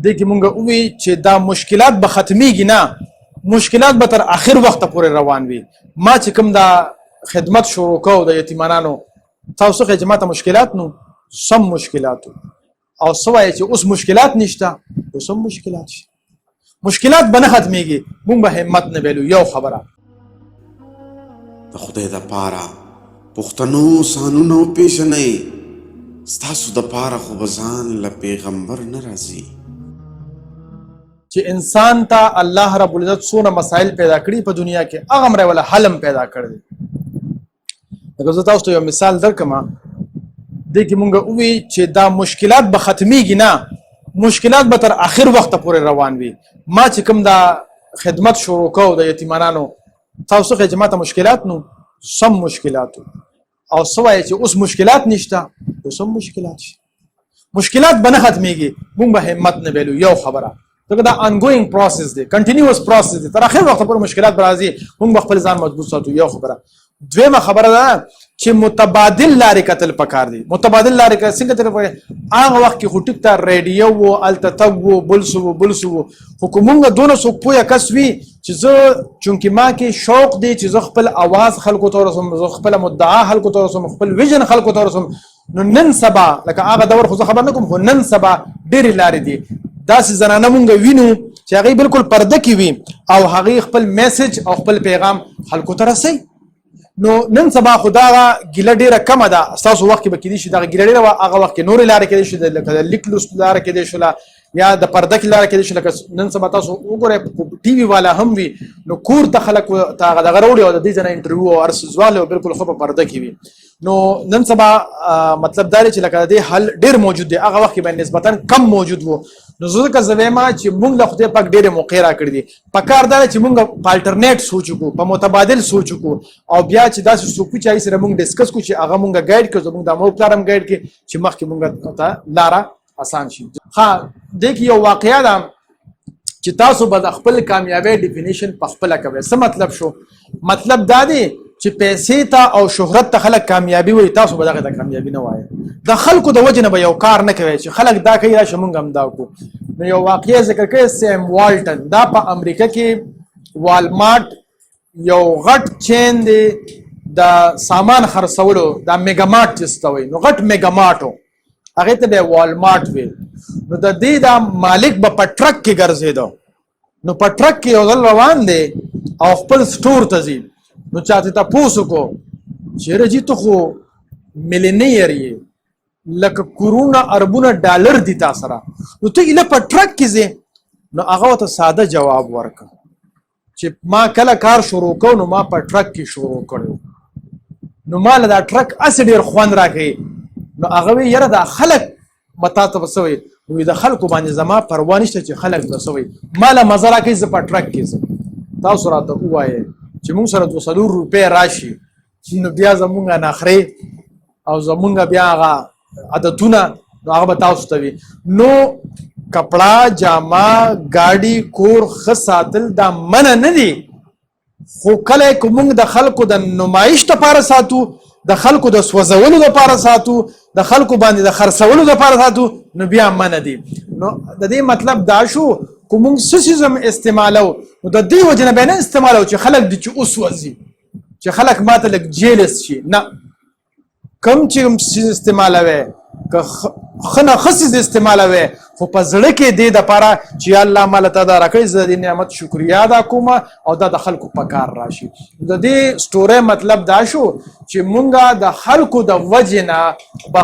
دې کې مونږ وی چې دا مشکلات به ختميږي نه، مشکلات به تر اخر وخت پورې روان وي. ما چې کوم دا خدمت شروع کوو د یتیمانانو، تاسو څه جماعت مشکلات نو سم مشکلات او سوای چې اوس مشکلات نشته، اوس هم مشکلات شي، مشکلات به نه ختميږي. مونږ به همت نه ویلو. یو خبره د خدای د پاره پښتنو سانونو پیژنئ، ستاسو د پاره خو به ځان له پیغمبر نه راځي. چې انسان ته الله رب العزت څونه مسائل پیدا کړي په دنیا کې، هغه مره ولا حلم پیدا کړی. لکه زه تاسو ته یو مثال درکم، دې کې مونږ وی چې دا مشکلات به ختميږي نه، مشکلات به تر اخر وخت پورې روان وي. ما چې کوم دا خدمت شروع کوو د یتیمانانو، تاسو څه جماعت مشکلات نو سم مشکلات او سوای چې اوس مشکلات نشته، اوس هم مشکلات شي، مشکلات به نه ختميږي. مونږ به همت نه ویلو. یو خبره دا ongoing process دی، continuous process دی، تر اخر وخت پورې مشکلات راځي. مونږ خپل ځان مضبوط ساتو. یو خبره. دویمه خبره ده چې متبادل لارې کتل پکار دي. متبادل لارې کتل څنګه تل پکار؟ هغه وخت کې خټک ته ریډیو او التتو بلسو خو کومه دونه سو پوهه کس وي چې زه چونکی ما کې شوق دی چې زه خپل आवाज خلکو ته ورسوم، زه خپل مدعا خلکو ته ورسوم، خپل ویژن خلکو ته ورسوم. نو نن سبا لکه هغه دور خو خبر نه کوم، خو نن سبا ډېرې لارې دي. داسې زنانه مونږ وینو چې هغه بالکل پرده کې وي او هغه خپل میسج او خپل پیغام خلکو ته رسي. نو نن سبا خدا ګیله ډیره کم ده. تاسو وخت کې به کېدی شي دا ګیله ډیره هغه وخت کې نور لارې کېدی شي، لکه لیک لوست لارې کېدی شي یا د پرده کې لارې کېدی شي. لکه نن سبا تاسو وګورئ ټي وي والا هم وي، نو کور ته خلک ته دغه راوړي او د دې ځنه انټرویو او ارسزواله بالکل خو په پرده کې وي. نو نن سبا مطلب دا دی چې لکه د حل ډیر موجود دی، هغه وخت کې باندې نسبتا کم موجود وو. نو زه زویما چې مونږ له خدای پاک ډېرې موقع راکړي دي. پکار دا چې مونږ په الټرنیټ سوچ وکړو، په متبادل سوچ وکړو او بیا چې داسې څوک چې سره مونږ ډسکس کوو چې هغه مونږ ګایډ کړو، زموږ د مو پلارم ګایډ کړي چې مخکې مونږ ته لاره آسان شي. ها دې کې یو واقعیا ده چې تاسو به د خپل کامیابی ډیفینیشن په خپل کوي. څه مطلب شو؟ مطلب دا دی چې پیسې ته او شهرت ته خلک کامیابی وي، تاسو به دغه ته کامیابی نه وایي. د خلکو د وجه نه به یو کار نه کوي چې خلک دا کوي راشه مونږ هم دا وکړو. نو یو واقعي ذکر کوي، سیم والټن، دا په امریکا کې والمارټ یو غټ چین دی د سامان خرڅولو، دا میگا مارټ چې څه وایي، نو غټ میگا مارټ هغه ته به والمارټ وي. نو د دې دا مالک به په ټرک کې ګرځیدو، نو په ټرک کې یو ځل روان دی او خپل سټور ته ځي. نو چاته تاسو کو چیرې جی ته خو ملینیر یې، لکه کرونا اربونه ډالر دي تاسو سره، نو ته اله په ټرک کې ځې. نو هغه ته ساده جواب ورکړ چې ما کله کار شروع کو نو ما په ټرک کې شروع کړو، نو مال دا ټرک اس ډیر خوان راکې. نو هغه یره دا خلک متا ته وسوي، نو د خلکو باندې زما پروا نشته چې خلک وسوي، مال مزه راکې ز په ټرک کې. تاسو راته وایي چې موږ سره 200 روپۍ راشي، نو بیا زمونږ نخري او زمونږ بیا هغه عادتونه نو هغه به تاسو ته وي. نو کپڑا، جامه، ګاډي، کور ښه ساتل دا منع نه دي، خو کله که موږ د خلکو د نمایش لپاره ساتو، د خلکو د سوځولو لپاره ساتو، د خلکو باندې د خرڅولو لپاره ساتو، نو بیا منع دي. نو د دې مطلب دا شو کوم سیستم استعمالو، نو د دې وجه نه به نه استعمالو چې خلک د چې اوس وځي، چې خلک ماته لګ جیلس شي. نه، کم چې سیستم استعمالوي که خنه خصیز استعمالوي، خو په زړه کې دې د پاره چې الله مال ته دا راکړي، زه د نعمت شکریا ادا کوم او دا د خلکو په کار راشي. د دې سټوری مطلب دا شو چې مونږه د خلکو د وجه نه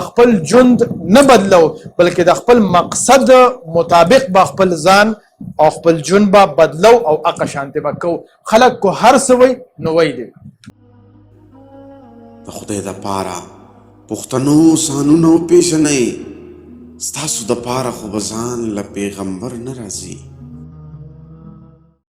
خپل ژوند نه بدلو، بلکې د خپل مقصد مطابق به خپل ځان او خپل ژوند به بدلو او اقا شانته به کو. خلک کو هر څه وي نو وای دي. د خدای د پاره پښتنو سانونو پیژنئ، ستاسو د پاره خو به ځان له پیغمبر نه راځي.